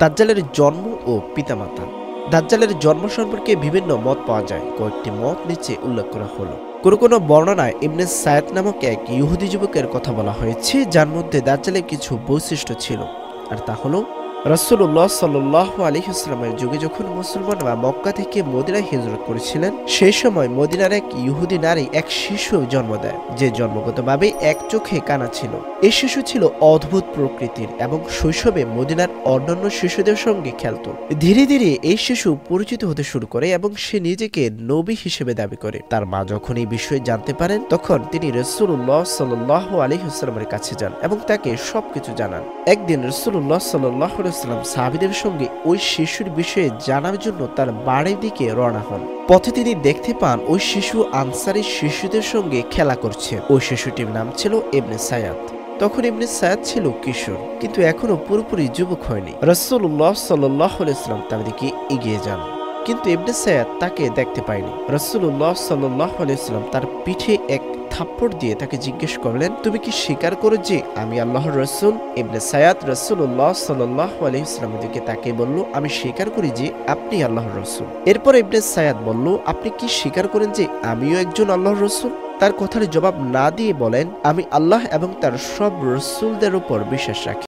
দাজ্জালের জন্ম ও পিতামাতা। দাজ্জালের জন্ম সম্পর্কে বিভিন্ন মত পাওয়া যায়। কয়েকটি মত নিচে উল্লেখ করা হলো। কোনো বর্ণনায় ইবনে সায়াদ নামক এক ইহুদি যুবকের কথা বলা হয়েছে, যার মধ্যে দাজ্জালের কিছু বৈশিষ্ট্য ছিল। আর তা হলো, রাসূলুল্লাহ সাল্লাল্লাহু আলাইহি ওয়াসাল্লামের যুগে যখন মুসলমানরা মক্কা থেকে মদিনায় হিজরত করেছিলেন, সেই সময় মদিনার এক ইহুদি নারী এক শিশু জন্ম দেয়, যে জন্মগতভাবে এক চোখে কানা ছিল। এই শিশু ছিল অদ্ভুত প্রকৃতির এবং শৈশবে মদিনার অন্যান্য শিশুদের সঙ্গে খেলত। ধীরে ধীরে এই শিশু পরিচিত হতে শুরু করে এবং সে নিজেকে নবী হিসেবে দাবি করে। তার মা যখন এই বিষয়ে জানতে পারেন, তখন তিনি রাসূলুল্লাহ সাল্লাল্লাহু আলাইহি ওয়াসাল্লামের কাছে যান এবং তাকে সবকিছু জানান। একদিন রাসূলুল্লাহ সাল্লাল্লাহু আলাইহি ওয়াসাল্লাম সাহাবীদের সঙ্গে ওই শিশুর বিষয়ে জানার জন্য তার বাড়ির দিকে রওনা হন। পথে তিনি দেখতে পান ওই শিশু আনসারী শিশুদের সঙ্গে খেলা করছে। ওই শিশুটির নাম ছিল ইবনে সায়াদ। তখন ইবনে সায়াদ ছিল কিশোর, কিন্তু এখনো পুরোপুরি যুবক হয়নি। রাসূলুল্লাহ সাল্লাল্লাহু আলাইহি ওয়াসাল্লাম তার দিকে এগিয়ে যান, কিন্তু ইবনে সায়াদ তাকে দেখতে পায়নি। রাসূলুল্লাহ সাল্লাল্লাহু আলাইহি ওয়াসাল্লাম তার পিঠে এক থাপ্পড় দিয়ে তাকে জিজ্ঞেস করলেন, তুমি কি স্বীকার করো যে আমি আল্লাহর রাসূল? ইবনে সায়াদ রাসূলুল্লাহ সাল্লাল্লাহু আলাইহি ওয়াসাল্লামের দিকে তাকিয়ে বলল, আমি স্বীকার করি যে আপনি আল্লাহর রাসূল। এরপর ইবনে সায়াদ বলল, আপনি কি স্বীকার করেন যে আমিও একজন আল্লাহর রাসূল? তার কথার জবাব না দিয়ে বলেন, আমি আল্লাহ এবং তার সব রাসূলদের উপর বিশ্বাস রাখি।